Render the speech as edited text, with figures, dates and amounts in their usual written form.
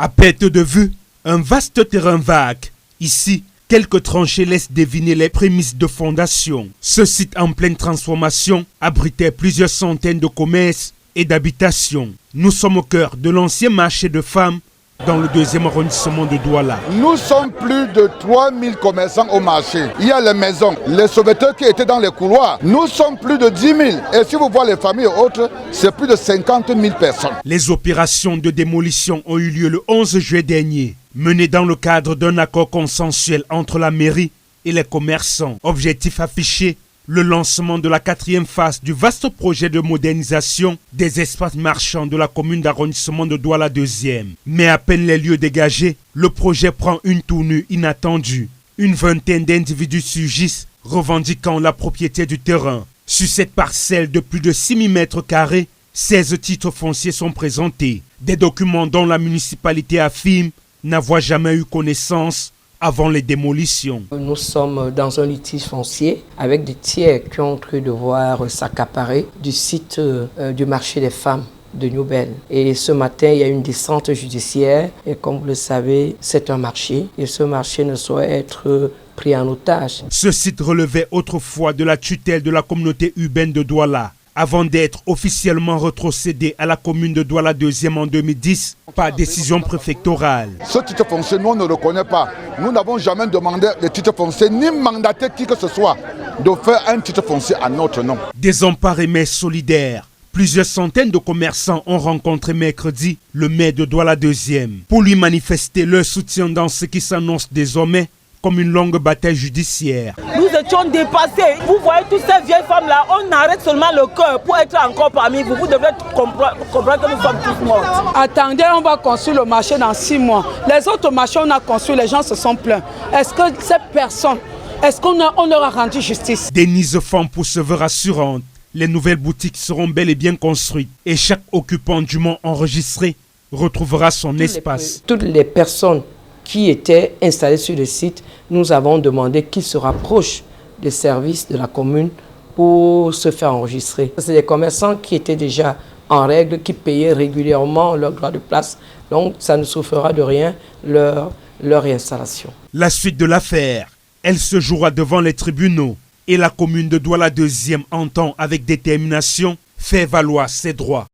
À perte de vue, un vaste terrain vague. Ici, quelques tranchées laissent deviner les prémices de fondation. Ce site en pleine transformation abritait plusieurs centaines de commerces et d'habitations. Nous sommes au cœur de l'ancien marché de femmes dans le 2e arrondissement de Douala. Nous sommes plus de 3000 commerçants au marché. Il y a les maisons, les sauveteurs qui étaient dans les couloirs. Nous sommes plus de 10 000. Et si vous voyez les familles et autres, c'est plus de 50 000 personnes. Les opérations de démolition ont eu lieu le 11 juillet dernier, menées dans le cadre d'un accord consensuel entre la mairie et les commerçants. Objectif affiché, le lancement de la 4e phase du vaste projet de modernisation des espaces marchands de la commune d'arrondissement de Douala 2e. Mais à peine les lieux dégagés, le projet prend une tournure inattendue. Une vingtaine d'individus surgissent, revendiquant la propriété du terrain. Sur cette parcelle de plus de 6 000 m², 16 titres fonciers sont présentés. Des documents dont la municipalité affirme n'avoir jamais eu connaissance avant les démolitions. Nous sommes dans un litige foncier avec des tiers qui ont cru devoir s'accaparer du site du marché des femmes de Newbel. Et ce matin, il y a une descente judiciaire et comme vous le savez, c'est un marché et ce marché ne saurait être pris en otage. Ce site relevait autrefois de la tutelle de la communauté urbaine de Douala, avant d'être officiellement retrocédé à la commune de Douala 2e en 2010 par décision préfectorale. Ce titre foncier, nous on ne le connaît pas. Nous n'avons jamais demandé de titre foncier ni mandaté qui que ce soit de faire un titre foncier à notre nom. Désemparés mais solidaires, plusieurs centaines de commerçants ont rencontré mercredi le maire de Douala 2e pour lui manifester leur soutien dans ce qui s'annonce désormais comme une longue bataille judiciaire. Nous étions dépassés. Vous voyez toutes ces vieilles femmes-là, on arrête seulement le cœur pour être encore parmi vous. Vous devez comprendre que nous sommes tous morts. Attendez, on va construire le marché dans 6 mois. Les autres marchés, on a construit, les gens se sont plaints. Est-ce que ces personnes, est-ce qu'on leur a rendu justice? Denise Fampo se veut rassurante. Les nouvelles boutiques seront bel et bien construites et chaque occupant dûment enregistré retrouvera son espace. Toutes les personnes qui étaient installés sur le site, nous avons demandé qu'ils se rapprochent des services de la commune pour se faire enregistrer. C'est des commerçants qui étaient déjà en règle, qui payaient régulièrement leur droit de place. Donc ça ne souffrira de rien, leur réinstallation. La suite de l'affaire, elle se jouera devant les tribunaux et la commune de Douala 2e entend avec détermination faire valoir ses droits.